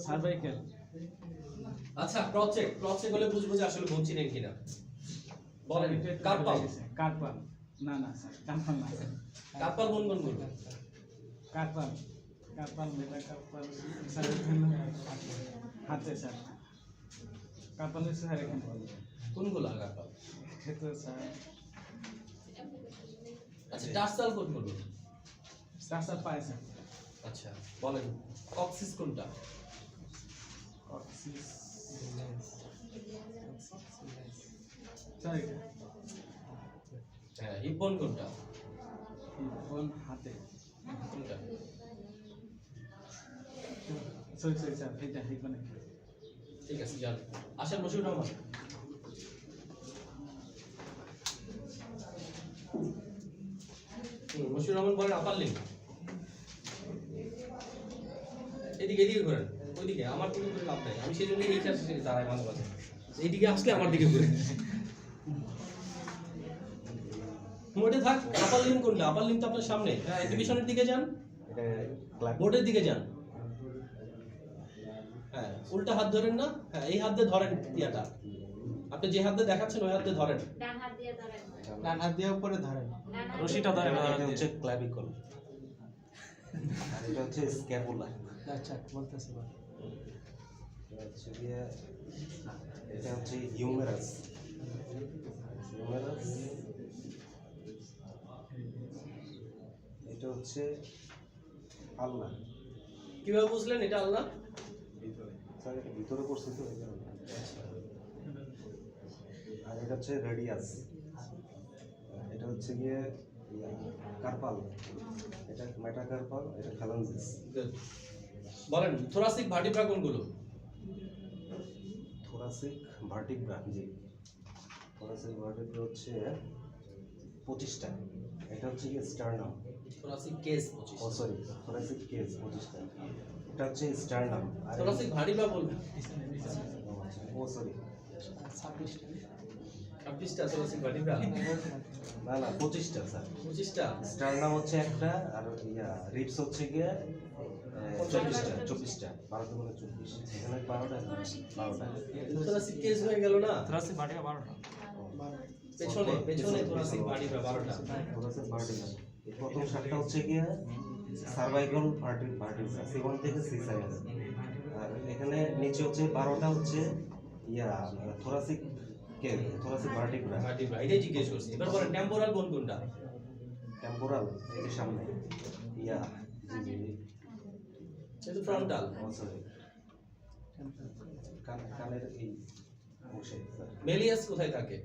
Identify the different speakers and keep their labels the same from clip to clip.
Speaker 1: Cervical.
Speaker 2: আচ্ছা cross check হলে বুঝবো যে আসলে বোন চিনেন কিনা। বলেন কার্পাল।
Speaker 1: কার্পাল না না স্যার, কার্পাল না।
Speaker 2: কার্পাল বোন কোনগুলো?
Speaker 1: কার্পাল মেটা কার্পাল স্যার হাতে স্যার। কার্পাল হচ্ছে স্যার এখানে।
Speaker 2: কোনগুলো কার্পাল?
Speaker 1: এটা স্যার
Speaker 2: আচ্ছা টার্সাল কোনগুলো?
Speaker 1: স্যার পায় স্যার।
Speaker 2: আচ্ছা বলেন কক্সিস কোনটা?
Speaker 1: কক্সিস স্যার এটা।
Speaker 2: হ্যাঁ হিপ বোন কোনটা?
Speaker 1: বোন হাতে।
Speaker 2: কোনটা?
Speaker 1: সরি স্যার, এটা হিপনে।
Speaker 2: ঠিক আছে যান। আসেন মশিউর রহমান। মশিউর রহমান বলেন আপার লিঙ্ক। এদিকে ঘোরেন, ওইদিকে আমার দিকে ঘুরে লাভ নাই। আমি সেই জন্য এই কাছে দাঁড়াই মাঝে মাঝে। এইদিকে আসলে আমার দিকে ঘুরে। মোটে থাক। আপার লিঙ্ক কোনটা? আপার লিঙ্ক তো আপনার সামনে। হ্যাঁ এক্সিবিশনের দিকে যান, বোর্ডের দিকে যান। হ্যাঁ উল্টা হাত ধরেন না, হ্যাঁ এই হাত দিয়ে ধরেন ইয়াটা। আপনি যে হাত দিয়ে দেখাচ্ছেন ওই হাত দিয়ে ধরেন।
Speaker 3: ডান হাত দিয়ে ধরেন।
Speaker 1: ডান হাত দিয়ে উপরে ধরেন।
Speaker 4: রশিটা ধরেন। এটা হচ্ছে ক্লাভিকল আর এটা হচ্ছে স্ক্যাপুলা।
Speaker 1: আচ্ছা বলতেছি বল।
Speaker 4: এটা হচ্ছে হিউমেরাস। এটা হচ্ছে আল্লাহ।
Speaker 2: কিভাবে বুঝলেন এটা আল্লাহ?
Speaker 4: স্যার এটা ভিতরে পড়ছে তো এই কারণে। আর এটা হচ্ছে রেডিয়াস। এটা হচ্ছে গিয়ে কার্পাল। এটা মেটাকার্পাল, এটা ফ্যালাঞ্জিস।
Speaker 2: বলেন থোরাসিক ভার্টিব্রা কোনগুলো?
Speaker 4: থোরাসিক ভার্টিব্রা, জি থোরাসিক ভার্টিব্রা হচ্ছে 25টা। এটা হচ্ছে গিয়ে স্টার্নাম।
Speaker 2: থোরাসিক কেস
Speaker 4: ও সরি, থোরাসিক কেস 25টা। এটা হচ্ছে স্টার্নাম। আর
Speaker 2: থোরাসিক ভার্টিব্রা বলবেন।
Speaker 4: ও সরি
Speaker 2: 26টা থোরাসিক ভার্টিব্রা।
Speaker 4: না না 25টা স্যার।
Speaker 2: 25টা।
Speaker 4: স্টার্নাম হচ্ছে একটা, আর রিপস হচ্ছে গিয়ে 24টা। 12 গুণে 24, এখানে 12টা।
Speaker 2: থোরাসিক কেস হয়ে গেল না?
Speaker 1: থোরাসিক ভার্টিব্রা 12টা।
Speaker 2: পেছনে থোরাসিক ভার্টিব্রা 12টা।
Speaker 4: থোরাসিক ভার্টিব্রা এই প্রথম 7টা হচ্ছে গিয়ে সার্ভাইকাল ভার্টিব্রা C1 থেকে C7। আর এখানে নিচে হচ্ছে 12টা হচ্ছে থোরাসিক ভার্টিব্রা।
Speaker 2: ভার্টিব্রা এটাই জিজ্ঞেস করছি। এবার বলেন টেম্পোরাল বোন কোনটা?
Speaker 4: টেম্পোরাল এই যে সামনে
Speaker 2: এটা ফ্রন্টাল।
Speaker 4: ও সরি কানের এই অংশে স্যার।
Speaker 2: মেলিয়াস কোথায় থাকে?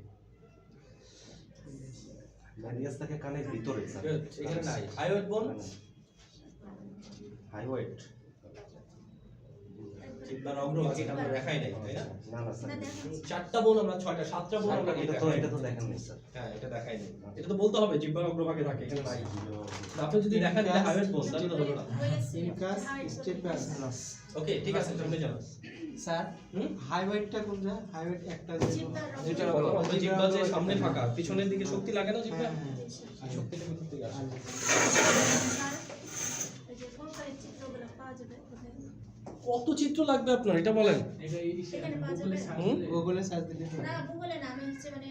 Speaker 4: ম্যালিয়াস থাকে কানের ভিতরে স্যার।
Speaker 2: এখানে নাই। হাইওয়েট বোন?
Speaker 4: হাইওয়েট
Speaker 2: জিহ্বার অগ্রভাগে আমরা দেখাই নাই, তাই না?
Speaker 4: না না স্যার,
Speaker 2: 4টা বোন আমরা 6টা 7টা বোন আমরা
Speaker 4: এটা তো দেখেন নাই স্যার।
Speaker 2: হ্যাঁ এটা দেখাই নাই। এটা তো বলতে হবে জিহ্বার অগ্রভাগে থাকে, এখানে নাই। আপনি যদি দেখান এটা হাইওয়েট বোন তাহলে তো হলো না।
Speaker 1: ইনকাস স্টেপাস।
Speaker 2: ওকে ঠিক আছে সামনে যান।
Speaker 1: স্যার হাইওয়েটটা কোন জায়গা? হাইওয়েট একটা
Speaker 2: যেটা বলো ওই জিহ্বা যে সামনে ফাঁকা, পিছনের দিকে শক্তি লাগে না জিহ্বা? শক্তিটা কোথা থেকে আসে? কত চিত্র লাগবে আপনার এটা বলেন?
Speaker 1: গুগলে সার্চ দিলে
Speaker 3: না গুগলে না, আমি হচ্ছে মানে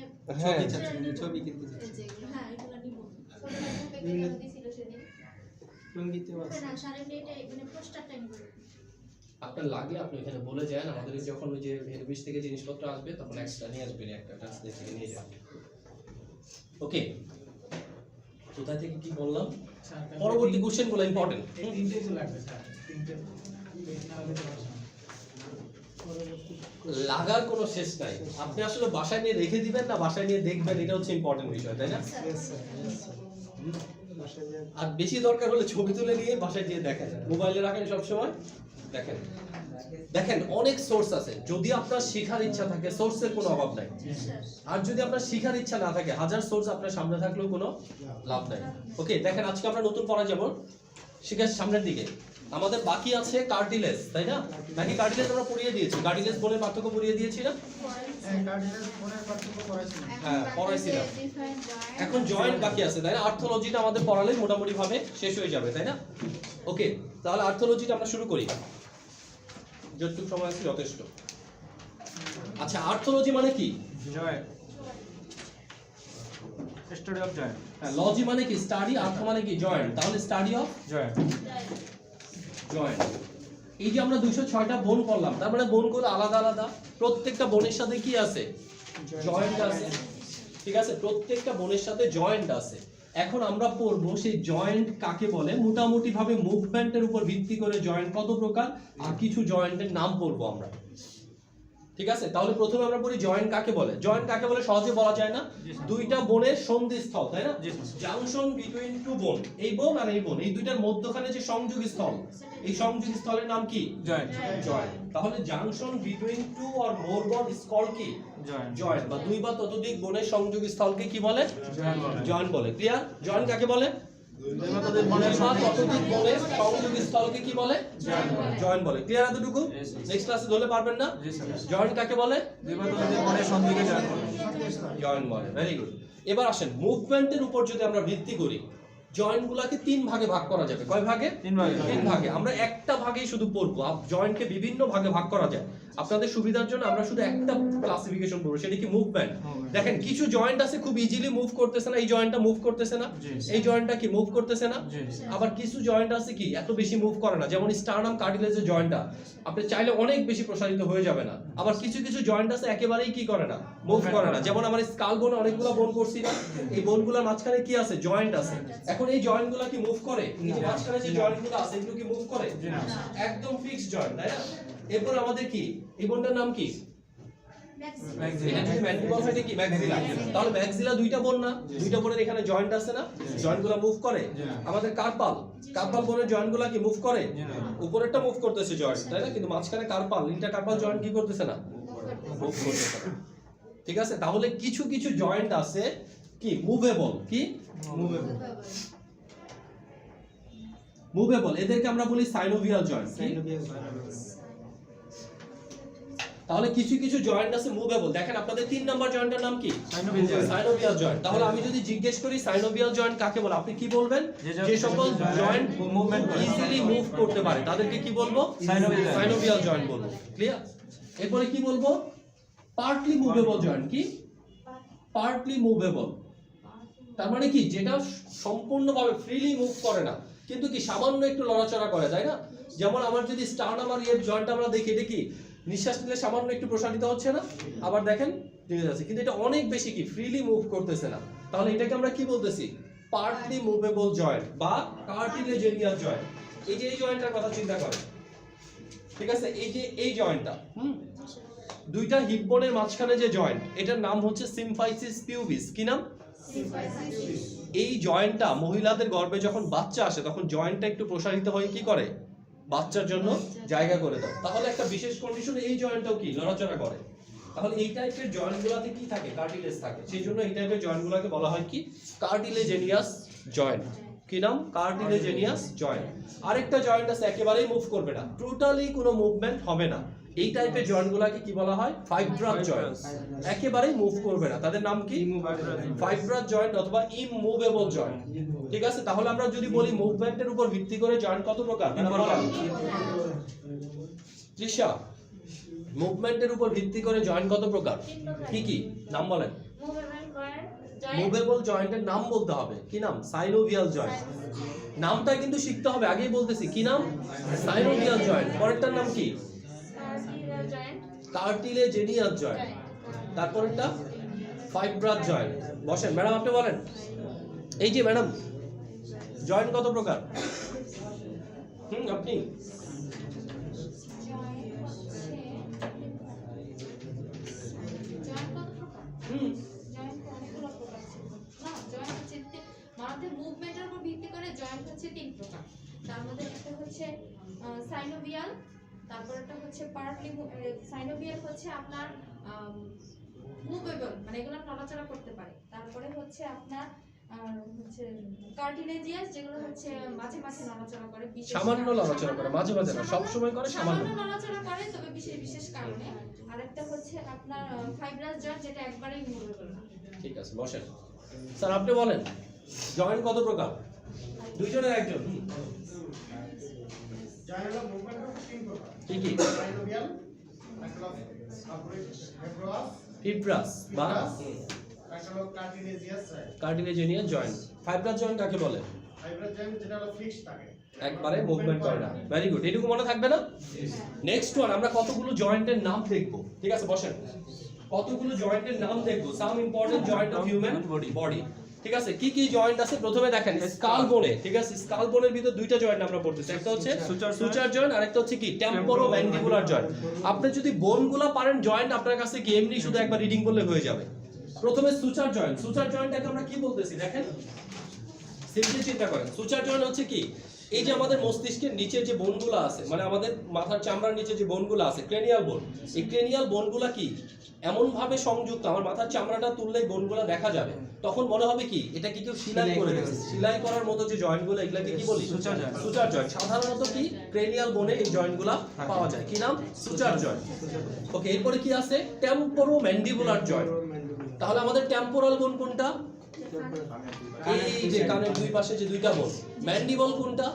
Speaker 1: ছবি কিনতে চাচ্ছি।
Speaker 3: হ্যাঁ এগুলো নিব। ফটোটা কেটে দিছিল সেদিন।
Speaker 1: টঙ্গিতে আছে
Speaker 3: না সারেন এটা মানে পোস্টারটা নিব।
Speaker 2: আপনার লাগলে আপনি এখানে বলে যান, আমাদের যখন ওই যে হেডবিস থেকে জিনিসপত্র আসবে তখন এক্সট্রা নিয়ে আসবেন, একটা ট্রান্সলেট থেকে নিয়ে যাবেন। ওকে কোথা থেকে কি বললাম? পরবর্তী কোশ্চেনগুলো ইম্পর্টেন্ট।
Speaker 1: এই তিনটে তো লাগবে স্যার, তিনটে
Speaker 2: লাগার কোনো শেষ নাই। আপনি আসলে বাসায় নিয়ে রেখে দিবেন না বাসায় নিয়ে দেখবেন, এটা হচ্ছে ইম্পর্টেন্ট বিষয়, তাই না? আর বেশি দরকার হলে ছবি তুলে নিয়ে বাসায় গিয়ে দেখেন, মোবাইলে রাখেন সবসময় দেখেন। দেখেন অনেক সোর্স আছে, যদি আপনার শেখার ইচ্ছা থাকে সোর্সের কোনো অভাব নাই। আর যদি আপনার শেখার ইচ্ছা না থাকে হাজার সোর্স আপনার সামনে থাকলেও কোনো লাভ নাই। ওকে দেখেন আজকে আমরা নতুন পড়া যাব শেখার সামনের দিকে। আমাদের বাকি আছে কার্টিলেজ, তাই না? নাকি কার্টিলেজ আমরা পড়িয়ে দিয়েছি? কার্টিলেজ বোনের পার্থক্য পড়িয়ে দিয়েছি না? হ্যাঁ পড়াইছিলাম। এখন জয়েন্ট বাকি আছে, তাই না? আর্থোলজিটা আমাদের পড়ালেই মোটামুটি ভাবে শেষ হয়ে যাবে, তাই না? ওকে তাহলে আর্থোলজিটা আমরা শুরু করি। যতটুকু সময় আছে যথেষ্ট। আচ্ছা, আর্থোলজি মানে কি?
Speaker 5: জয়েন্ট, স্টাডি অফ জয়েন্ট,
Speaker 2: লজি মানে কি? স্টাডি, আর্থ মানে কি? জয়েন্ট। তাহলে স্টাডি অফ
Speaker 5: জয়েন্ট,
Speaker 2: জয়েন্ট। এই যে আমরা 206টা বোন করলাম, তার মানে বোনগুলো আলাদা আলাদা, প্রত্যেকটা বোনের সাথে কি আছে? জয়েন্ট আছে। ঠিক আছে, প্রত্যেকটা বোনের সাথে জয়েন্ট আছে। এখন আমরা পড়বো সেই জয়েন্ট কাকে বলে, মোটামুটি ভাবে মুভমেন্টের উপর ভিত্তি করে জয়েন্ট কত প্রকার, আর কিছু জয়েন্টের নাম পড়বো আমরা। ঠিক আছে, তাহলে প্রথমে আমরা বলি জয়েন্ট কাকে বলে। জয়েন্ট কাকে বলে সহজে বলা যায় না, দুইটা বোনের সন্ধিস্থল, তাই না? জাংশন বিটুইন টু বোন, এই বোন আর এই বোন, এই দুইটার মধ্যখানে যে সংযোগ স্থল, এই সংযোগ স্থলের নাম কি?
Speaker 5: Joint,
Speaker 2: joint. তাহলে junction between two or more bone is called কি?
Speaker 5: Joint,
Speaker 2: joint. বা দুই বা ততোধিক বোনের সংযোগ স্থলকে কি বলে?
Speaker 5: জয়েন্ট বলে।
Speaker 2: জয়েন্ট বলে। ক্লিয়ার? জয়েন্ট কাকে বলে? দুই বা ততোধিক বোনের সংযোগ স্থলকে কি বলে? জয়েন্ট বলে। ক্লিয়ার এতটুকু? নেক্সট ক্লাসে ধরলে পারবেন না? জয়েন্ট কাকে বলে?
Speaker 5: দুই বা ততোধিক বোনের সন্ধিকে জয়েন্ট বলে।
Speaker 2: জয়েন্ট বলে। Very good. এবার আসেন, মুভমেন্টের উপর যদি আমরা ভিত্তি করি, জয়েন্টগুলোকে তিন ভাগে ভাগ করা যাবে। কয় ভাগে?
Speaker 5: তিন ভাগে।
Speaker 2: তিন ভাগে। আমরা একটা ভাগেই শুধু পড়বো, জয়েন্টকে বিভিন্ন ভাগে ভাগ করা যায়। আপনাদের সুবিধার জন্য আমরা শুধু একটা ক্লাসিফিকেশন করবো, সেটা কি? মুভমেন্ট। দেখেন, কিছু জয়েন্ট আছে খুব ইজিলি মুভ করতেছে না, এই জয়েন্টটা মুভ করতেছে না, এই জয়েন্টটা কি মুভ করতেছে না। আবার কিছু জয়েন্ট আছে কি এত বেশি মুভ করে না, যেমন স্টার্নাম কার্টিলেজের জয়েন্টটা আপনি চাইলে অনেক বেশি প্রসারিত হয়ে যাবে না। আবার কিছু কিছু জয়েন্ট আছে একেবারেই কি করে না, মুভ করে না। যেমন আমার স্কাল বোনে অনেকগুলো বোন করছি না, এই বোনগুলোর মাঝখানে কি আছে? জয়েন্ট আছে। এখন এই জয়েন্টগুলো কি মুভ করে? এই যে মাঝখানে যে জয়েন্টগুলো আছে এগুলো কি মুভ করে? একদম ফিক্সড জয়েন্ট, তাই না? এরপর আমাদের কি, এই বোনটার নাম কি? এটা যদি ম্যান্ডিবল হয়, এটা কি? ম্যাক্সিলা। তাহলে ম্যাক্সিলা দুইটা বোন না, দুইটা বোনের এখানে জয়েন্ট আছে না, জয়েন্টগুলো মুভ করে। আমাদের কার্পাল, কার্পাল বোনের জয়েন্টগুলো কি মুভ করে? উপরেরটা মুভ করতেছে জয়েন্ট, তাই না? কিন্তু মাঝখানে কার্পাল, ইন্টার কার্পাল জয়েন্ট কি করতেছে না, মুভ করতেছে না। ঠিক আছে, তাহলে কিছু কিছু জয়েন্ট আছে কি মুভেবল, কি মুভেবল, মুভেবল, এদেরকে আমরা বলি সাইনোভিয়াল জয়েন্ট। তাহলে কিছু কিছু জয়েন্ট আছে মুভেবল। দেখেন আপনাদের 3 নাম্বার জয়েন্টের নাম কি? Synovial joint. তাহলে আমি যদি জিজ্ঞেস করি সাইনোভিয়াল জয়েন্ট কাকে বলে, আপনি কি বলবেন? যে সকল জয়েন্ট মুভমেন্ট ইজিলি মুভ করতে পারে তাদেরকে কি বলবো? সাইনোভিয়াল জয়েন্ট বলবো। ক্লিয়ার? এরপরে কি বলবো? Partly movable joint. কি? Partly movable. তার মানে কি, যেটা সম্পূর্ণভাবে ফ্রিলি মুভ করে না, কিন্তু কি সামান্য একটু লড়াচড়া করে, তাই না? যেমন আমার যদি স্টার্নাম আর ইয়ের জয়েন্ট আমরা দেখি, এটা কি নিঃশ্বাস নিলে সামান্য একটু প্রসারিত হচ্ছে না, আবার দেখেন ঠিক আছে, কিন্তু এটা অনেক বেশি কি ফ্রিলি মুভ করতেছে না। তাহলে এটাকে আমরা কি বলতেছি? পার্টলি মুভেবল জয়েন্ট বা কার্টিলেজেনিয়াস জয়েন্ট। এই যে এই জয়েন্টটার কথা চিন্তা করেন, ঠিক আছে? এই যে এই জয়েন্টটা, দুইটা হিপ বোনের মাঝখানে যে জয়েন্ট, এটার নাম হচ্ছে সিমফাইসিস পিউবিস। কি নাম? এই জয়েন্টটা মহিলাদের গর্ভে যখন বাচ্চা আসে তখন জয়েন্টটা একটু প্রসারিত হয়ে কি করে? বাচ্চার জন্য জায়গা করে দাও। তাহলে একটা বিশেষ কন্ডিশনে এই জয়েন্টটাও কি নড়াচড়া করে। তাহলে এই টাইপের জয়েন্টগুলোতে কি থাকে? কার্টিলেজ থাকে। সেই জন্য এই টাইপের জয়েন্টগুলোকে বলা হয় কি? কার্টিলেজেনিয়াস জয়েন্ট। কি নাম? কার্টিলেজেনিয়াস জয়েন্ট। আরেকটা জয়েন্ট আছে একেবারেই মুভ করবে না, টোটালি কোনো মুভমেন্ট হবে না, এই টাইপের জয়েন্টগুলোকে কি বলা হয়? Fibrous joint. একেবারেই মুভ করবে না, তাদের নাম কি? ফাইব্রাস জয়েন্ট অথবা ইমুভেবল জয়েন্ট। ঠিক আছে, তাহলে আমরা যদি বলি মুভমেন্টের উপর ভিত্তি করে জয়েন্ট কত প্রকার? তৃষা, মুভমেন্টের উপর ভিত্তি করে জয়েন্ট কত প্রকার? কি কি নাম বলেন? মুভেবল জয়েন্টের নাম বলতে হবে। কি নাম? Synovial joint. নামটা কিন্তু শিখতে হবে, আগেই বলতেছি। কি নাম? Synovial joint. পরেরটার নাম কি? কার্টিলেজেনিয়াস জয়েন্ট। তারপরেরটা ফাইব্রাস জয়েন্ট। বসেন ম্যাডাম, আপনি বলেন। এই যে ম্যাডাম, জয়েন্ট কত প্রকার? আপনি
Speaker 3: মুভমেন্টের উপর ভিত্তি করে জয়েন্ট হচ্ছে 3 প্রকার। তার মধ্যে একটা হচ্ছে সাইনোভিয়াল, তারপরটা হচ্ছে পার্টলি সাইনোভিয়াল হচ্ছে আপনার মুভেবল, মানে এগুলো নড়াচড়া করতে পারে। তারপরে হচ্ছে আপনার হচ্ছে কার্টিলেজিয়াস, যেগুলো হচ্ছে মাঝে মাঝে নড়াচড়া করে,
Speaker 2: সামান্য নড়াচড়া করে, মাঝে মাঝে না, সব সময় করে, সামান্য
Speaker 3: নড়াচড়া করে, তবে বিশেষ বিশেষ কারণে। আরেকটা হচ্ছে আপনার ফাইব্রাস জয়েন্ট, যেটা একবারেই মুভেবল না।
Speaker 2: ঠিক আছে, বসেন। স্যার আপনি বলেন, জয়েন্ট কত প্রকার? দুইজনের একজন।
Speaker 6: জয়েন্ট হলো মুভমেন্ট তিন প্রকার।
Speaker 2: কি কি?
Speaker 6: সাইনোভিয়াল, একটা হলো ফিব্রাস,
Speaker 2: ফিব্রাস বা
Speaker 6: একটা হলো কার্টিলেজিয়াস joint.
Speaker 2: Cartilaginous joint. Fibrous joint কাকে বলে?
Speaker 6: ফাইব্রাস জয়েন্ট যেটা হলো ফিক্সড থাকে,
Speaker 2: একবারে মুভমেন্ট করে না। ভেরি গুড, এটুকু মনে থাকবে না? নেক্সট ওয়ান, আমরা কতগুলো জয়েন্টের নাম দেখব। ঠিক আছে, বসেন। কতগুলো জয়েন্টের নাম দেখব, some important joint of human body. ঠিক আছে, কি কি জয়েন্ট আছে প্রথমে দেখেন। স্কাল বোনে, ঠিক আছে, স্কাল বোনের ভিতর দুইটা জয়েন্ট আমরা পড়তেছি, একটা হচ্ছে সুচার জয়েন্ট আর একটা হচ্ছে কি টেম্পোরো ম্যান্ডিবুলার জয়েন্ট। আপনি যদি বোনগুলো পারেন জয়েন্ট, আপনার কাছে কি এমনি শুধু একবার রিডিং করলে হয়ে যাবে। প্রথমে সুচার জয়েন্ট। সুচার জয়েন্টটাকে আমরা কি বলতেছি দেখেন, সিম্পলি চিন্তা করেন। সুচার জয়েন্ট হচ্ছে কি, এই যে আমাদের মস্তিষ্কের নিচে যে বোনগুলো আছে, মানে আমাদের মাথার চামড়ার নিচে যে বোনগুলো আছে, ক্রেনিয়াল বোন, এই ক্রেনিয়াল বোনগুলো কি এমন ভাবে সংযুক্ত, আমার মাথার চামড়াটা তুললেই বোনগুলো দেখা যাবে, তখন মনে হবে কি এটা কি কেউ সেলাই করে দিয়েছে। সেলাই করার মতো যে জয়েন্টগুলো, এগুলাকে কি বলি? Suture joint. সুচার জয়েন্ট সাধারণত কি ক্রেনিয়াল বোনে এই জয়েন্টগুলো পাওয়া যায়। কি নাম? Suture joint. ওকে, এরপরে কি আছে? টেম্পোরো ম্যান্ডিবুলার জয়েন্ট। তাহলে আমাদের টেম্পোরাল বোন কোনটা? এই যে কানের দুই পাশে যে দুইটা বোন। ম্যান্ডিবল কোনটা?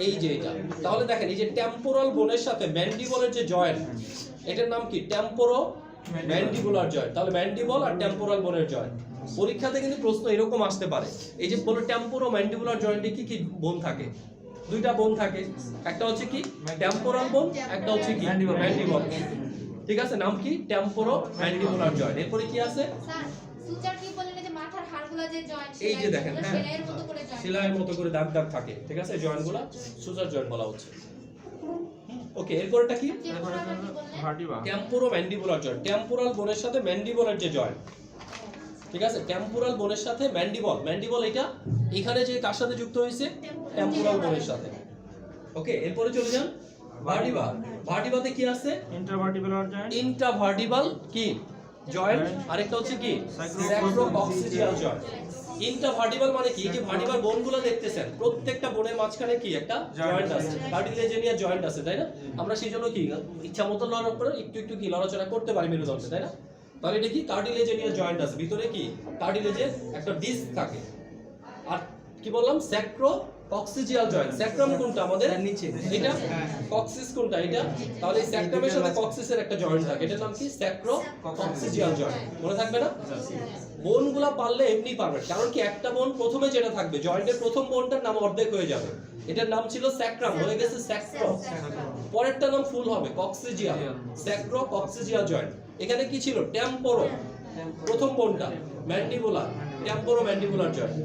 Speaker 2: এই যে এটা। তাহলে দেখেন, এই যে টেম্পোরাল বোনের সাথে ম্যান্ডিবলের যে জয়েন্ট, এটার নাম কি? টেম্পোরো ম্যান্ডিবুলার জয়েন্ট। তাহলে ম্যান্ডিবল আর টেম্পোরাল বোনের জয়েন্ট। পরীক্ষাতে কিন্তু প্রশ্ন এরকম আসতে পারে, এই যে বলো টেম্পোরো ম্যান্ডিবুলার জয়েন্টে কি কি বোন থাকে? দুইটা বোন থাকে, একটা হচ্ছে কি টেম্পোরাল বোন, একটা হচ্ছে কি ম্যান্ডিবল। ঠিক আছে, নাম কি? টেম্পোরো ম্যান্ডিবুলার জয়েন্ট। এরপরে কি আছে?
Speaker 3: স্যার সুচার কি বলেন, এই যে মাথার হাড়গুলো যে জয়েন্ট,
Speaker 2: এই যে দেখেন, হ্যাঁ,
Speaker 3: সেলাইয়ের মতো করে জয়েন্ট,
Speaker 2: সেলাইয়ের মতো করে দাগ দাগ থাকে। ঠিক আছে, জয়েন্টগুলো সুচার জয়েন্ট বলা হচ্ছে। ওকে, এরপরটা কি?
Speaker 3: টেম্পোরাল কি বললেন?
Speaker 5: ভার্টিবা।
Speaker 2: টেম্পোরো ম্যান্ডিবুলার জয়েন্ট। টেম্পোরাল বোনের সাথে ম্যান্ডিবলের যে জয়েন্ট, ঠিক আছে, টেম্পোরাল বোনের সাথে ম্যান্ডিবল। ম্যান্ডিবল এটা এখানে যে কার সাথে যুক্ত হয়েছে? টেম্পোরাল বোনের সাথে। ওকে, এরপরে চলে যান ভার্টিবা। ভার্টিবাতে কি আছে?
Speaker 5: ইন্টারভার্টিবুলার জয়েন্ট।
Speaker 2: ইন্ট্রাভার্টিবাল কি জয়েন্ট, আরেকটা হচ্ছে কি স্যাক্রোকক্সিজিয়াল জয়েন্ট। ইন্ট্রাভার্টিবাল মানে কি? যে ভার্টিবাল বোনগুলো দেখতেছেন, প্রত্যেকটা বোনের মাঝখানে কি একটা জয়েন্ট আছে, কার্টিলেজিনিয়াস জয়েন্ট আছে, তাই না? আমরা সেই জন্য কি ইচ্ছা মতো লড়াচড়া করে একটু একটু কি লড়াচড়া করতে পারি মেরুদণ্ডে, তাই না? তাহলে এটা কি কার্টিলেজিনিয়াস জয়েন্ট আছে, ভিতরে কি কার্টিলেজের একটা ডিস্ক থাকে। আর কি বললাম? স্যাক্রোকক্সিজিয়াল জয়েন্ট। স্যাক্রাম কোনটা আমাদের?
Speaker 1: নিচে।
Speaker 2: এটা কক্সিস কোনটা? এটা। তাহলে এই স্যাক্রামের সাথে কক্সিসের একটা জয়েন্ট থাকে, এটার নাম কি? স্যাক্রোকক্সিজিয়াল জয়েন্ট। মনে থাকবে না? বোনগুলা পারলে এমনি পারবেন, কারণ কি একটা বোন প্রথমে যেটা থাকবে, জয়েন্টের প্রথম বোনটার নাম অর্ধেক হয়ে যাবে। এটার নাম ছিল স্যাক্রাম, হয়ে গেছে স্যাক্রো। পরেরটা নাম ফুল হবে কক্সিজিয়াল, স্যাক্রোকক্সিজিয়াল জয়েন্ট। এখানে কি ছিল? টেম্পোরো, প্রথম বোনটা, ম্যান্ডিবুলার, টেম্পোরো ম্যান্ডিবুলার জয়েন্ট।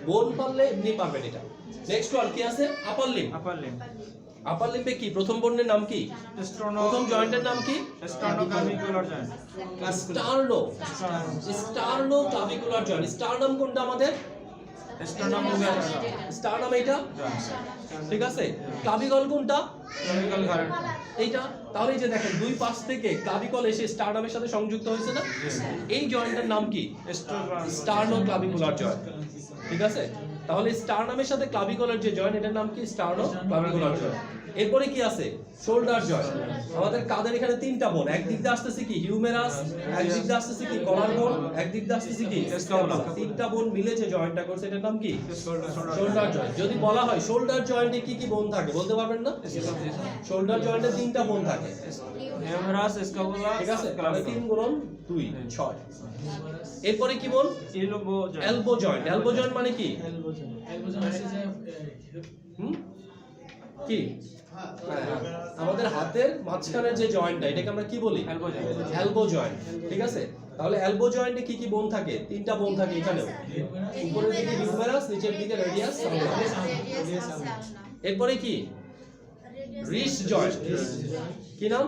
Speaker 2: বোন পারলে এমনি পারবেন এটা। নেক্সট ওয়ান কি আছে? আপার লিম্ব।
Speaker 5: আপার লিম্ব।
Speaker 2: আপার লিম্বে কি প্রথম বোনের নাম কি? প্রথম জয়েন্টের নাম কি?
Speaker 5: Sternoclavicular joint.
Speaker 2: Sterno, sterno clavicular joint. Sternum কোনটা আমাদের?
Speaker 5: স্টার্নোক্লাভিকুলার
Speaker 2: স্টার্নাম এইটা, ঠিক আছে। ক্লাভিকল কোনটা?
Speaker 5: জয়েন্ট।
Speaker 2: এইটা। তাহলে এই যে দেখেন, দুই পাশ থেকে ক্লাভিকল এসে স্টার্নামের সাথে সংযুক্ত হয়েছে না? এই জয়েন্টের নাম কি? স্টার্নো ক্লাভিকুলার জয়েন্ট। ঠিক আছে, তাহলে স্টার্নামের সাথে ক্লাভিকলের যে জয়েন্ট, এটার নাম কি? স্টার্নো ক্লাভিকুলার জয়েন্ট। এরপরে কি আছে? Shoulder joint. আমাদের কাদের এখানে তিনটা বোন, একদিক দিয়ে আসতেছে কি হিউমেরাস, একদিক দিয়ে আসতেছে কি গলার বোন, একদিক দিয়ে আসতেছে কি স্ক্যাপুলা। তিনটা বোন মিলে যে জয়েন্টটা করছে, এটার নাম কি? Shoulder joint. যদি বলা হয় শোল্ডার জয়েন্টে কি কি বোন থাকে, বলতে পারবেন না? শোল্ডার জয়েন্টে তিনটা বোন থাকে,
Speaker 5: হিউমেরাস, স্ক্যাপুলা,
Speaker 2: ঠিক আছে। তাহলে 3 গুণন 2 6। এরপরে কি বোন?
Speaker 5: Elbow joint.
Speaker 2: Elbow joint. Elbow joint মানে কি? কি? আমাদের হাতের মাঝখানে যে জয়েন্টটা, এটাকে আমরা কি বলি?
Speaker 5: Elbow joint.
Speaker 2: Elbow joint. ঠিক আছে, তাহলে এলবো জয়েন্টে কি কি বোন থাকে? তিনটা বোন থাকে এখানেও। উপরের দিকে হিউমেরাস, নিচের দিকে রেডিয়াস, এরপরে কি? Wrist joint. কি নাম?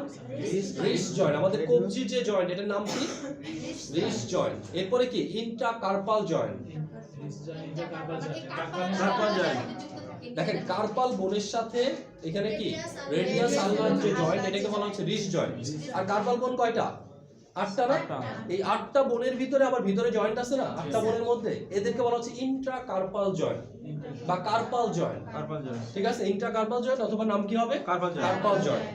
Speaker 2: Wrist joint. আমাদের কবজির যে জয়েন্ট, এটার নাম কি? Wrist joint. এরপরে কি? ইন্ট্রাকার্পাল জয়েন্ট। দেখেন, কার্পাল বোনের সাথে এখানে কি রেডিয়াস আলনার যে জয়েন্ট, এটাকে বলা হচ্ছে রিস্ট জয়েন্ট। আর কার্পাল বোন কয়টা? 8টা না? এই 8টা বোনের ভিতরে আবার ভিতরে জয়েন্ট আছে না, 8টা বোনের মধ্যে, এদেরকে বলা হচ্ছে ইন্ট্রাকার্পাল জয়েন্ট বা কার্পাল জয়েন্ট।
Speaker 5: Carpal joint.
Speaker 2: ঠিক আছে, ইন্ট্রাকার্পাল জয়েন্ট অথবা নাম কি হবে?
Speaker 5: Carpal joint.
Speaker 2: Carpal joint.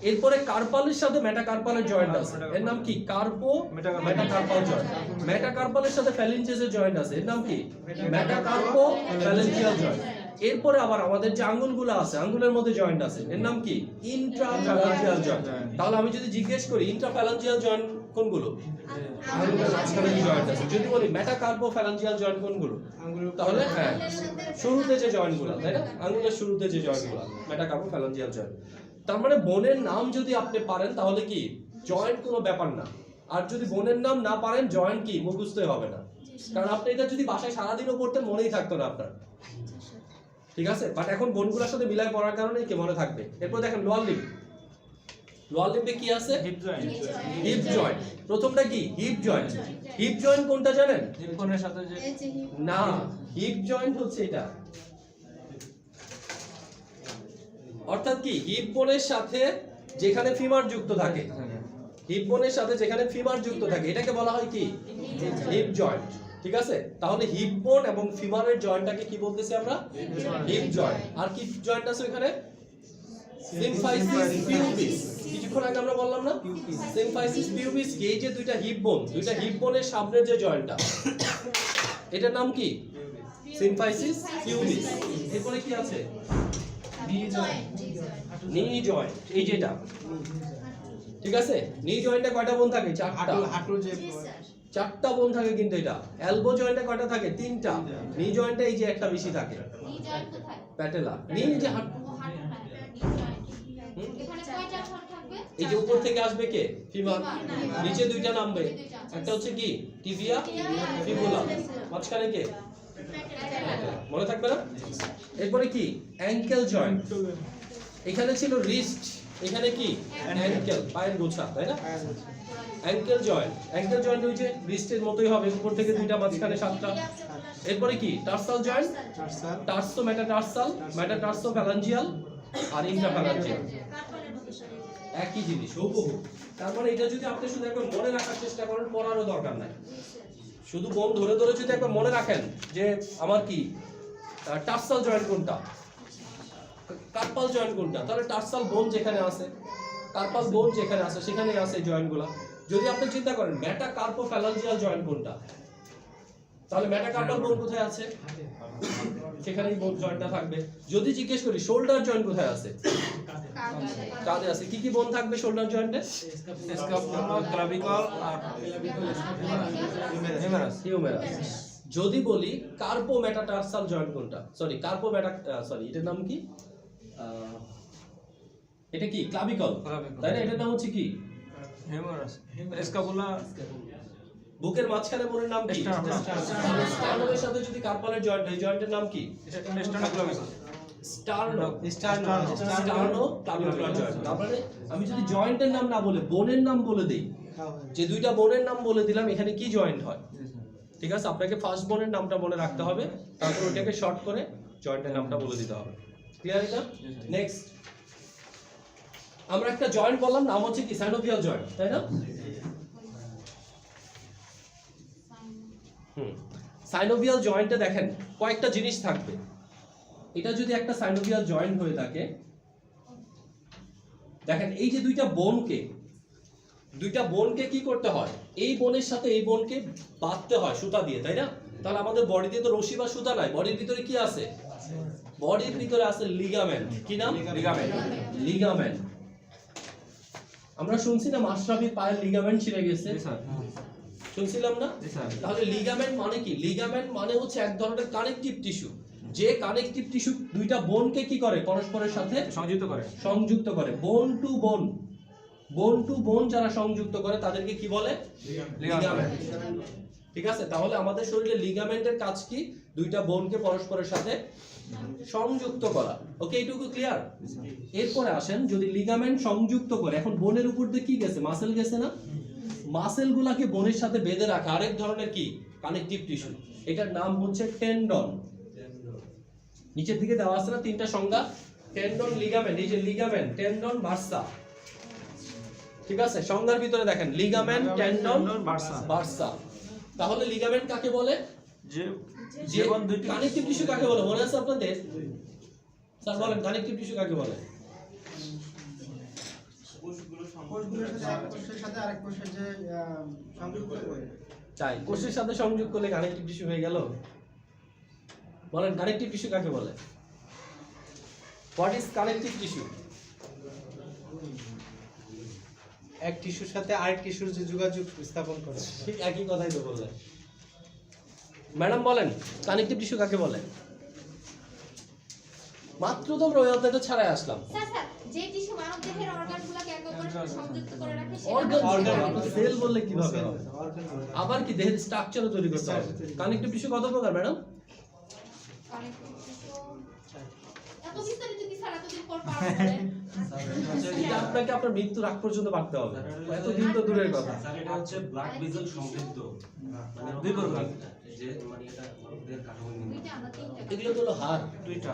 Speaker 2: এরপরে কার্পালের সাথে মেটাকার্পালের জয়েন্ট আছে, এর নাম কি? কার্পো মেটাকার্পাল জয়েন্ট। মেটাকার্পালের সাথে ফ্যালেঞ্জিয়াসের জয়েন্ট আছে, এর নাম কি? মেটাকার্পো ফ্যালেঞ্জিয়াল জয়েন্ট। এরপরে আবার আমাদের যে আঙ্গুলগুলো আছে, আঙ্গুলের মধ্যে জয়েন্ট আছে, এর নাম কি? ইন্ট্রাফ্যালাঞ্জিয়াল জয়েন্ট। তাহলে আমি যদি জিজ্ঞেস করি ইন্ট্রাফ্যালাঞ্জিয়াল জয়েন্ট কোনগুলো? আঙ্গুলের মাঝখানে যে জয়েন্ট আছে। যদি বলি মেটাকার্পোফ্যালাঞ্জিয়াল জয়েন্ট কোনগুলো? তাহলে হ্যাঁ, শুরুতে যে জয়েন্টগুলো, তাই না? আঙ্গুলের শুরুতে যে জয়েন্টগুলো, মেটাকার্পোফ্যালাঞ্জিয়াল জয়েন্ট। তার মানে বোনের নাম যদি আপনি পারেন তাহলে কি জয়েন্ট কোনো ব্যাপার না। আর যদি বোনের নাম না পারেন, জয়েন্ট কি মুখস্থই হবে না। কারণ আপনি এটা যদি বাসায় সারাদিনও পড়তেন মনেই থাকতো না আপনার, ঠিক আছে? বাট এখন বোনগুলোর সাথে মিলাই পড়ার কারণে কি মনে থাকবে। এরপর দেখেন লোয়ার লিম্ব। লোয়ার লিম্বে কি আছে?
Speaker 5: Hip joint.
Speaker 2: Hip joint. প্রথমটা কি? Hip joint. হিপ জয়েন্ট কোনটা জানেন?
Speaker 5: হিপ কোণের সাথে যে
Speaker 2: না, হিপ জয়েন্ট হচ্ছে এটা। অর্থাৎ কি হিপ বোনের সাথে যেখানে ফিমার যুক্ত থাকে, হিপ বোনের সাথে যেখানে ফিমার যুক্ত থাকে, এটাকে বলা হয় কি? Hip joint. ঠিক আছে? তাহলে হিপ বোন এবং ফিমারের জয়েন্টটাকে কি বলতেছি আমরা? Hip joint. আর কি জয়েন্ট আছে এখানে? Symphysis pubis. কিছুক্ষণ আগে আমরা বললাম না, সিমফাইসিস পিউবিস। এই যে দুইটা হিপ বোনের সামনের যে জয়েন্টটা, এটার নাম কি? Symphysis pubis. এরপরে কি আছে? নি জয়েন্ট। এই যেটা, ঠিক আছে? নি জয়েন্টে কয়টা বোন থাকে? চারটা।
Speaker 1: হাঁটুর যে
Speaker 2: চারটা বোন থাকে কিন্তু এটা। এলবো জয়েন্টে কয়টা থাকে? তিনটা। নি জয়েন্টে এই যে একটা বেশি থাকে,
Speaker 3: নি জয়েন্ট কোথায়?
Speaker 2: প্যাটেলা। নি যে হাঁটু,
Speaker 3: ও হাঁটু না, এটা নি জয়েন্ট। এখানে কয়টা ঘর থাকবে?
Speaker 2: এই যে উপর থেকে আসবে কে? ফিমার।
Speaker 3: ফিমার।
Speaker 2: নিচে দুইটা নামবে, একটা হচ্ছে কি? Tibia, fibula. মাঝখানে কে? মনে থাকবে না? এরপরে কি? Ankle joint. এখানে ছিল রিস্ট, এখানে কি? অ্যাঙ্কেল, পায়ের গোছা, তাই না? Ankle joint. অ্যাঙ্কেল জয়েন্ট ওই যে রিস্টের মতোই হবে, উপর থেকে দুইটা, মাঝখানে সাতটা। এরপরে কি? টার্সাল জয়েন্ট। টার্সো মেটাটার্সাল, মেটাটার্সোফ্যালাঞ্জিয়াল আর ইন্ট্রাফ্যালাঞ্জিয়াল। একই জিনিস, হুবহু। তারপরে এটা যদি আপনি শুধু একবার মনে রাখার চেষ্টা করেন, পড়ারও দরকার নাই। শুধু বোন ধরে ধরে যদি একবার মনে রাখেন যে আমার কি টার্সাল জয়েন্ট কোনটা, কার্পাল জয়েন্ট কোনটা, তাহলে টার্সাল বোন যেখানে আছে, কার্পাল বোন যেখানে আছে, সেখানেই আছে জয়েন্টগুলো। যদি আপনি চিন্তা করেন মেটাকার্পোফ্যালাঞ্জিয়াল জয়েন্ট কোনটা, তাহলে মেটাকার্পাল বোন কোথায় আছে? সেখানেই বোন জয়েন্টটা থাকবে। যদি জিজ্ঞেস করি শোল্ডার জয়েন্ট কোথায় আছে, কাঁধে আছে, কি কি বোন থাকবে শোল্ডার জয়েন্টে?
Speaker 5: স্ক্যাপুলা, ক্লাভিকল আর হিউমেরাস।
Speaker 2: হিউমেরাস। যদি বলি কার্পো মেটাটার্সাল জয়েন্ট কোনটা, সরি এটার নাম কি? এটা কি? ক্লাভিকল, তাই না? এটার নাম হচ্ছে কি?
Speaker 5: হিউমেরাস। স্ক্যাপুলা,
Speaker 2: বুকের মাঝখানে বোনের নাম কি? স্টার্নামের সাথে যদি কার্পালের জয়েন্ট, এই জয়েন্টের নাম কি?
Speaker 5: স্টার্নোক্লাভিকল।
Speaker 2: স্টার্নো ক্লাভিকুলার জয়েন্ট। তারপরে আমি যদি জয়েন্টের নাম না বলে বোনের নাম বলে দেই, যে দুইটা বোনের নাম বলে দিলাম, এখানে কি জয়েন্ট হয়? ঠিক আছে, আপনাকে ফার্স্ট বোনের নামটা মনে রাখতে হবে, তারপর ওটাকে শর্ট করে জয়েন্টের নামটা বলে দিতে হবে। ক্লিয়ার এটা? নেক্সট আমরা একটা জয়েন্ট বললাম, নাম হচ্ছে কি? সাইনোভিয়াল জয়েন্ট, তাই না? সাইনোভিয়াল জয়েন্টে দেখেন কয়েকটা জিনিস থাকবে। এটা যদি একটা সাইনোভিয়াল জয়েন্ট হয়ে থাকে, দেখেন এই যে দুইটা বোনকে কি করতে হয়? এই বোনের সাথে এই বোনকে বাঁধতে হয় সুতা দিয়ে, তাই না? তাহলে আমাদের বডিতে তো রশি বা সুতা নাই, বডির ভিতরে কি আছে? বডির ভিতরে আছে লিগামেন্ট। কি নাম? লিগামেন্ট। আমরা শুনছি না মাশরাফির পায়ের লিগামেন্ট ছিঁড়ে গেছে, শুনছিলাম না? তাহলে লিগামেন্ট মানে কি? লিগামেন্ট মানে হচ্ছে এক ধরনের কানেকটিভ টিস্যু, যে কানেকটিভ টিস্যু দুইটা বোনকে কি করে? পরস্পরের সাথে সংযুক্ত করে। বোন টু বোন যারা সংযুক্ত করে তাদেরকে কি বলে? লিগামেন্ট। ঠিক আছে, তাহলে আমাদের শরীরে লিগামেন্টের কাজ কি? দুইটা বোনকে পরস্পরের সাথে সংযুক্ত করা। ওকে, এইটুকু ক্লিয়ার? এরপরে আসেন, যদি লিগামেন্ট সংযুক্ত করে, এখন বোনের উপর দিয়ে কি গেছে? মাসেল গেছে না? মাসেল গুলাকে বোনের সাথে বেঁধে রাখা আরেক ধরনের কি? Connective tissue. এটার নাম হচ্ছে টেন্ডন। নিচের দিকে দেওয়া আছে না তিনটা সংজ্ঞা? Tendon, ligament. এই যে লিগামেন্ট, টেন্ডন, ভার্সা। ঠিক আছে, সংজ্ঞার ভিতরে দেখেন লিগামেন্ট, টেন্ডন, ভার্সা। তাহলে লিগামেন্ট কাকে বলে? যে কানেকটিভ টিস্যু কাকে বলে? মনে আছে আপনাদের? স্যার বলেন, কানেকটিভ টিস্যু কাকে বলে? তাই কোষের সাথে সংযোগ করলে কানেকটিভ টিস্যু হয়ে গেল? বলেন, কানেকটিভ টিস্যু কাকে বলে? What is connective tissue?
Speaker 1: এক টিস্যুর সাথে আরেক টিস্যুর যে যোগাযোগ স্থাপন করে।
Speaker 2: ঠিক একই কথাই তো বললেন। ম্যাডাম বলেন কানেকটিভ টিস্যু কাকে বলে? মাত্র তো আমরা ওই অধ্যায়টা ছাড়াই আসলাম।
Speaker 3: স্যার যে টিস্যু মানব দেহের অর্গানগুলোকে একে অপরের সাথে সংযুক্ত করে রাখে
Speaker 2: অর্গান সেল বললে কিভাবে হবে? আবার কি দেহের স্ট্রাকচারও তৈরি করতে হবে। কানেকটিভ টিস্যু কত প্রকার ম্যাডাম?
Speaker 3: এত বিস্তারিত কি স্যার এতদিন পর পারবেন?
Speaker 2: এটা আপনাকে আপনার মৃত্যুর আগ পর্যন্ত পারতে হবে, এতদিন তো দূরের কথা।
Speaker 4: স্যার এটা হচ্ছে ব্লাড ভেসেল সমৃদ্ধ, মানে
Speaker 2: দুই প্রকার।
Speaker 4: যে মানে এটা আমাদের কাঠামো
Speaker 3: দুইটা না তিনটা।
Speaker 2: এগুলো তো হলো হাড়,
Speaker 5: দুইটা।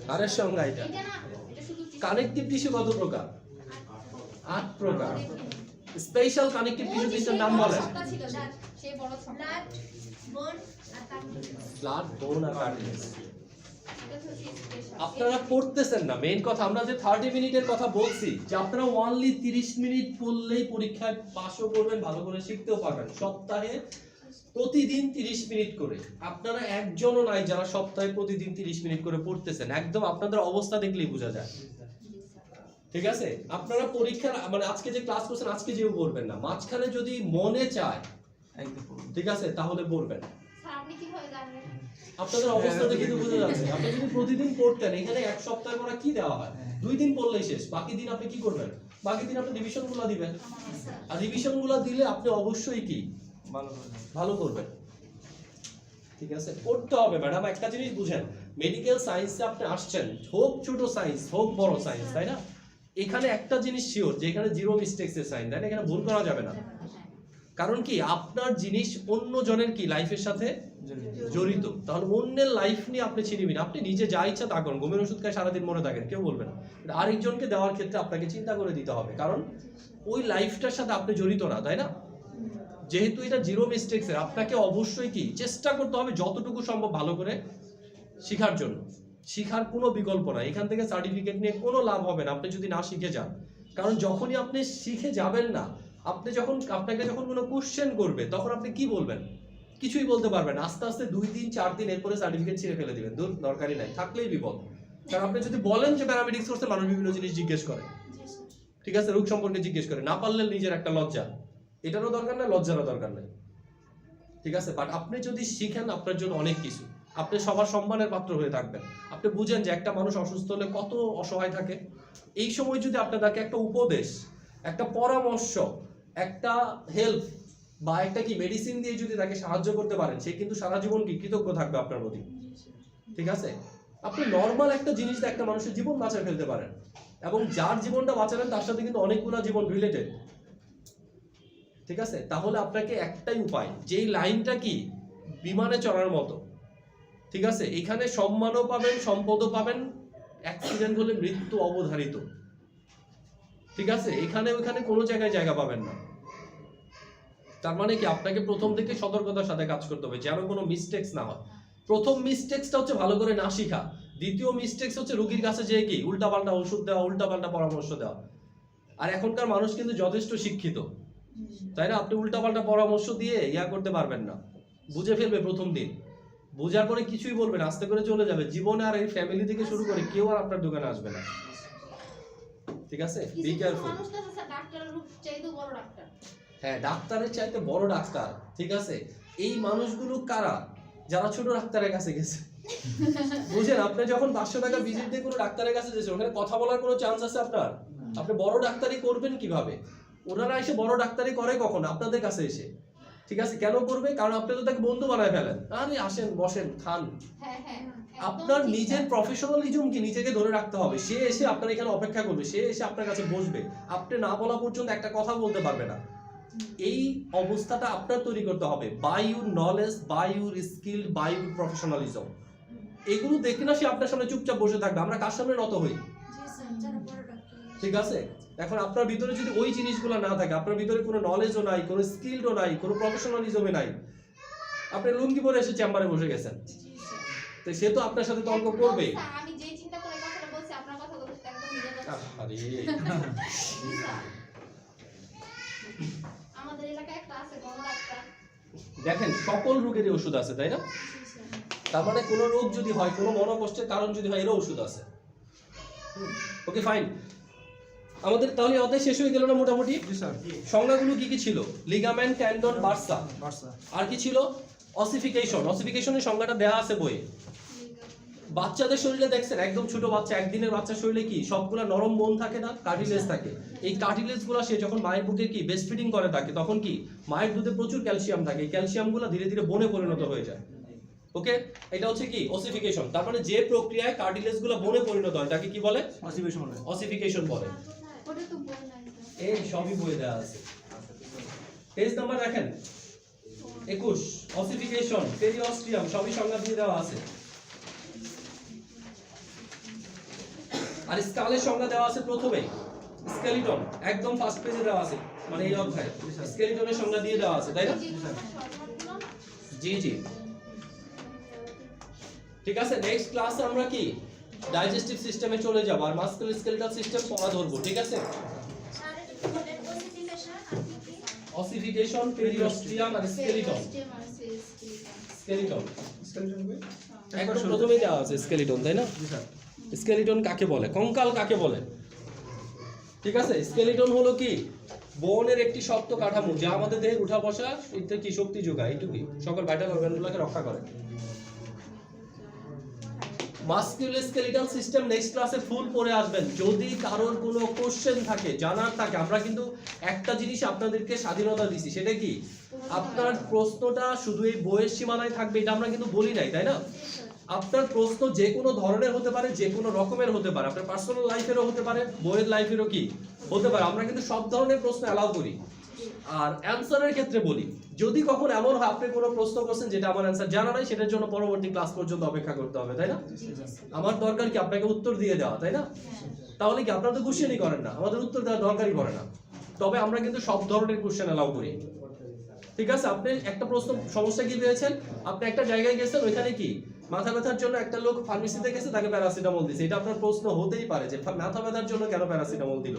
Speaker 2: হাড়ের সংজ্ঞা এটা।
Speaker 3: এটা না এটা শুধু টিস্যু।
Speaker 2: কানেকটিভ টিস্যু কত প্রকার? 8 প্রকার। স্পেশাল কানেকটিভ টিস্যু তিনটার নাম বলেন।
Speaker 3: ছিল স্যার সেই বড় ব্লাড বোন আর কার্টিলেজ।
Speaker 2: ব্লাড, বোন আর কার্টিলেজ।
Speaker 3: এটা হচ্ছে স্পেশাল।
Speaker 2: আপনারা পড়তেছেন না, মেইন কথা আমরা যে 30 মিনিটের কথা বলছি যে আপনারা অনলি 30 মিনিট পড়লেই পরীক্ষায় পাসও করবেন, ভালো করে শিখতেও পারবেন। সপ্তাহে প্রতিদিন 30 মিনিট করে। আপনারা একজনও নাই যারা সপ্তাহে প্রতিদিন 30 মিনিট করে পড়তেছেন। একদম আপনাদের অবস্থা দেখলেই বোঝা যায়। ঠিক আছে, আপনারা পরীক্ষার মানে আজকে যে ক্লাস করছেন আজকে যেও পড়বেন না, মাঝখানে যদি মনে চায়
Speaker 5: একদম পুরো।
Speaker 2: ঠিক আছে তাহলে পড়বেন।
Speaker 3: স্যার আপনি কিভাবে জানলেন?
Speaker 2: আপনাদের অবস্থা দেখে তো বোঝা যাচ্ছে। আপনি যদি প্রতিদিন পড়তেন, এখানে এক সপ্তাহ পরে কি দেওয়া হয়? 2 দিন পড়লেই শেষ। বাকি দিন আপনি কি করবেন? বাকি দিন আপনি রিভিশনগুলো দিবেন। আর রিভিশনগুলো দিলে আপনি অবশ্যই কি
Speaker 5: ভালো করে।
Speaker 2: ভালো করবেন। ঠিক আছে, পড়তে হবে ম্যাডাম। একটা জিনিস বুঝেন, মেডিকেল সায়েন্সে আপনি আসছেন, হোক ছোট সায়েন্স হোক বড় সায়েন্স, তাই না? এখানে একটা জিনিস শিওর যে এখানে জিরো মিস্টেকস এর সাইন, তাই না? এখানে ভুল করা যাবে না। কারণ কি আপনার জিনিস অন্য জনের কি লাইফের সাথে জড়িত, তাহলে অন্যের লাইফ নিয়ে আপনি ছিনিবেন। আপনি নিজে যা ইচ্ছা তা করুন, ঘুমের ওষুধ খায় সারাদিন মরে থাকেন, কেউ বলবে না। আরেকজনকে দেওয়ার ক্ষেত্রে আপনাকে চিন্তা করে দিতে হবে, কারণ ওই লাইফটার সাথে আপনি জড়িত না, তাই না? যেহেতু এটা জিরো মিস্টেকস এর, আপনাকে অবশ্যই কি চেষ্টা করতে হবে যতটুকু সম্ভব ভালো করে শেখার জন্য। শিখার কোনো বিকল্প নাই। এখান থেকে সার্টিফিকেট নিয়ে কোনো লাভ হবে না আপনি যদি না শিখে যান। কারণ যখনই আপনি শিখে যাবেন না, আপনি যখন আপনাকে যখন কোনো কোশ্চেন করবে তখন আপনি কি বলবেন? কিছুই বলতে পারবেন। আস্তে আস্তে 2 দিন 4 দিন এরপরে সার্টিফিকেট ছিঁড়ে ফেলে দিবেন। দূর, দরকারই নাই, থাকলেই বিপদ। কারণ আপনি যদি বলেন যে প্যারামেডিক্স করতে, মানুষ বিভিন্ন জিনিস জিজ্ঞেস করে, ঠিক আছে, রোগ সম্পর্কে জিজ্ঞেস করে, না পারলে নিজের একটা লজ্জা, এটারও দরকার নাই, লজ্জারও দরকার নাই। ঠিক আছে, বাট আপনি যদি শিখেন আপনার জন্য অনেক কিছু, আপনি সবার সম্মানের পাত্র হয়ে থাকবেন। আপনি বুঝেন যে একটা মানুষ অসুস্থ হলে কত অসহায় থাকে। এই সময় যদি আপনি তাকে একটা উপদেশ, একটা পরামর্শ, একটা হেল্প বা একটা কি মেডিসিন দিয়ে যদি তাকে সাহায্য করতে পারেন, সে কিন্তু সারা জীবন কি কৃতজ্ঞ থাকবে আপনার প্রতি। ঠিক আছে, আপনি নর্মাল একটা জিনিস দিয়ে একটা মানুষের জীবন বাঁচায় ফেলতে পারেন, এবং যার জীবনটা বাঁচাবেন তার সাথে কিন্তু অনেকগুলো জীবন রিলেটেড। ঠিক আছে, তাহলে আপনাকে একটাই উপায়, যেই লাইনটা কি বিমানে চড়ার মতো। ঠিক আছে, এখানে সম্মানও পাবেন, সম্পদও পাবেন, অ্যাক্সিডেন্ট হলে মৃত্যু অবধারিত। ঠিক আছে, এখানে ওখানে কোনো জায়গায় জায়গা পাবেন না। তার মানে কি আপনাকে প্রথম থেকে সতর্কতার সাথে কাজ করতে হবে যেন কোনো মিস্টেকস না হয়। প্রথম মিস্টেকসটা হচ্ছে ভালো করে না শিখা। দ্বিতীয় মিস্টেকস হচ্ছে রোগীর কাছে যেয়ে কি উল্টাপাল্টা ওষুধ দেওয়া, উল্টাপাল্টা পরামর্শ দেওয়া। আর এখনকার মানুষ কিন্তু যথেষ্ট শিক্ষিত, তাই না? আপনি উল্টাপাল্টা পরামর্শ দিয়ে ইয়া করতে পারবেন না, বুঝে ফেলবে প্রথম দিন, বোঝার পরে কিছুই বলবেন, আস্তে করে চলে যাবে। জীবনে আর এই ফ্যামিলি থেকে শুরু করে কেউ আর আপনার দোকানে আসবে না। ঠিক আছে, বি কেয়ারফুল।
Speaker 3: মানুষ তো স্যার ডাক্তারের রূপ চাইতেও বড় ডাক্তার।
Speaker 2: হ্যাঁ, ডাক্তারের চাইতে বড় ডাক্তার। ঠিক আছে, এই মানুষগুলো কারা? যারা ছোট ডাক্তারের কাছে গেছে। বুঝেন, আপনি যখন 500 টাকা ভিজিট দিয়ে কোনো ডাক্তারের কাছে গেছেন, ওখানে কথা বলার কোনো চান্স আছে আপনার? আপনি বড় ডাক্তারি করবেন কিভাবে? ওনারা এসে বড় ডাক্তারি করে কখন? আপনাদের কাছে এসে। ঠিক আছে, কেন করবে? কারণ আপনি তো তাকে বন্ধু বানায় ফেলেন। আরে আসেন, বসেন, খান।
Speaker 3: হ্যাঁ হ্যাঁ,
Speaker 2: আপনার নিজের প্রফেশনালিজম কি নিজেকে ধরে রাখতে হবে। সে এসে আপনার এখানে অপেক্ষা করবে, সে এসে আপনার কাছে বসবে, আপনি না বলা পর্যন্ত একটা কথা বলতে পারবে না। এই অবস্থাটা আপনার তৈরি করতে হবে by your knowledge, by your skill, by your professionalism. এগুলো দেখে না সে আপনার সামনে চুপচাপ বসে থাকবে। আমরা কার সামনে নত হই? ঠিক আছে, এখন আপনার ভিতরে যদি ওই জিনিসগুলো না থাকে, আপনার ভিতরে কোনো নলেজও নাই, কোনো স্কিলও নাই, কোনো প্রফেশনালিজমে নাই, আপনি লুঙ্গি পরে এসে চেম্বারে বসে গেছেন, তো সে তো আপনার সাথে তর্ক করবে।
Speaker 3: আমি যে চিন্তা করে কথাটা বলছি আপনার কথাগুলো একদম মিলে যাচ্ছে।
Speaker 2: আরে
Speaker 3: আমাদের এলাকায় একটা আছে বড় ডাক্তার।
Speaker 2: দেখেন, সকল রোগেরই ওষুধ আছে, তাই না? তার মানে কোনো রোগ যদি হয়, কোনো মনোকষ্টের কারণ যদি হয়, এরও ওষুধ আছে। Okay fine. আমাদের তাহলে অধ্যায় শেষ হয়ে গেল না মোটামুটি?
Speaker 5: জি স্যার।
Speaker 2: সংজ্ঞাগুলো কি কি ছিল? Ligament, tendon, Barca.
Speaker 5: বার্সা।
Speaker 2: আর কি ছিল? অসিফিকেশন। অসিফিকেশনের সংজ্ঞাটা দেয়া আছে বইয়ে। বাচ্চাদের শরীরে দেখছেন, একদম ছোট বাচ্চা, একদিনের বাচ্চার শরীরে কি সবগুলা নরম বোন থাকে না, কার্টিলেজ থাকে। এই কার্টিলেজগুলো সে যখন মায়ের বুকে কি ব্রেস্ট ফিডিং করে থাকে, তখন কি মায়ের দুধে প্রচুর ক্যালসিয়াম থাকে, এই ক্যালসিয়ামগুলো ধীরে ধীরে বোনে পরিণত হয়ে যায়। ওকে, এটা হচ্ছে কি ওসিফিকেশন। তার মানে যে প্রক্রিয়ায় কার্টিলেজগুলো বোনে পরিণত হয় তাকে কি বলে?
Speaker 5: অসিফিকেশন বলে।
Speaker 2: অসিফিকেশন বলে।
Speaker 3: ওটা তো বই নাই তো।
Speaker 2: এই সবই বইয়ে দেওয়া আছে। পেজ নাম্বার দেখেন 21, অসিফিকেশন, পেরিঅস্টিয়াম, সবই সংজ্ঞা দিয়ে দেওয়া আছে। আর স্কালের সংজ্ঞা দেওয়া আছে প্রথমে। স্কেলিটন একদম ফার্স্ট পেজে দেওয়া আছে, মানে এই অধ্যায়ে স্কেলিটনের সংজ্ঞা দিয়ে দেওয়া আছে, তাই না? জি জি, ঠিক আছে। নেক্সট ক্লাসে আমরা কি ডাইজেস্টিভ সিস্টেমে চলে যাব আর মাস্কুলোস্কেলেটাল সিস্টেম পড়া ধরবো, ঠিক আছে? অসিফিকেশন, পেরিঅস্টিয়াম আর স্কেলিটন। স্কেলিটন একদম প্রথমেই দেওয়া আছে স্কেলিটন, তাই না?
Speaker 5: জি স্যার।
Speaker 2: স্কেলিটন কাকে বলে? কঙ্কাল কাকে বলে? ঠিক আছে, স্কেলিটন হলো কি বোনের একটি শক্ত কাঠামো যা আমাদের দেহের উঠা বসা ইত্যাদি কি শক্তি যোগায়, এইটুকুই, সকল ভাইটাল অর্গানগুলোকে রক্ষা করে। মাস্কুলোস্কেলেটাল সিস্টেম নেক্সট ক্লাসে ফুল পড়ে আসবেন। যদি কারোর কোনো কোশ্চেন থাকে, জানার থাকে, আমরা কিন্তু একটা জিনিস আপনাদেরকে স্বাধীনতা দিছি, সেটা কি আপনার প্রশ্নটা শুধু এই বইয়ের সীমানায় থাকবে এটা আমরা কিন্তু বলি নাই, তাই না? আপনার প্রশ্ন যে কোনো ধরনের হতে পারে, যে কোনো রকমের হতে পারে, আপনার পার্সোনাল লাইফেরও হতে পারে, বইয়ের লাইফেরও কি হতে পারে। আমরা কিন্তু সব ধরনের প্রশ্ন অ্যালাউ করি। আর অ্যানসারের ক্ষেত্রে বলি, যদি কখন এমন হয় আপনি কোনো প্রশ্ন করছেন যেটা আমার অ্যানসার জানা নাই, সেটার জন্য পরবর্তী ক্লাস পর্যন্ত অপেক্ষা করতে হবে, তাই না? আমার দরকার কি আপনাকে উত্তর দিয়ে দেওয়া, তাই না? তাহলে কি আপনারা তো কোশ্চেনই করেন না, আমাদের উত্তর দেওয়ার দরকারই পড়ে না। তবে আমরা কিন্তু সব ধরনের কোশ্চেন অ্যালাউ করি, ঠিক আছে? আপনি একটা প্রশ্ন সমস্যা কি পেয়েছেন, আপনি একটা জায়গায় গেছেন, ওইখানে কি মাথা ব্যথার জন্য একটা লোক ফার্মেসিতে গেছে, তাকে প্যারাসিটামল দিয়েছে, এটা আপনার প্রশ্ন হতেই পারে যে মাথা ব্যথার জন্য কেন প্যারাসিটামল দিল,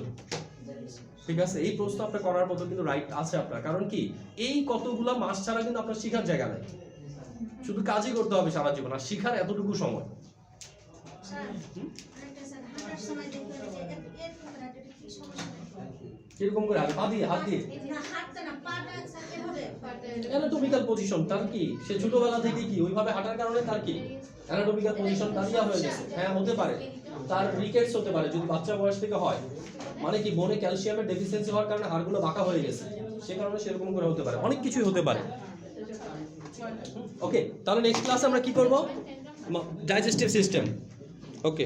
Speaker 2: ঠিক আছে? এই প্রশ্ন আপনি করার মতো কিন্তু রাইট আছে আপনার। কারণ কি এই কতগুলা মাস ছাড়া কিন্তু আপনার শিখার জায়গা নাই, শুধু কাজই করতে হবে সারা জীবন, আর শিখার এতটুকু সময়। কিরকম করে হাত দিয়ে অ্যানাটমিক্যাল পজিশন, তার কি সে ছোটবেলা থেকে কি ওইভাবে হাঁটার কারণে তার কি অ্যানাটমিক্যাল পজিশন দাঁড়িয়ে হয়ে গেছে? হ্যাঁ হতে পারে, তার রিকেটস হতে পারে যদি বাচ্চা বয়স থেকে হয়, মানে কি বনে ক্যালসিয়ামের ডেফিসিয়েন্সি হওয়ার কারণে হাড়গুলো বাঁকা হয়ে গেছে, সে কারণে সেরকম করে হতে পারে, অনেক কিছুই হতে পারে। ওকে, তাহলে নেক্সট ক্লাসে আমরা কি করব? Digestive system.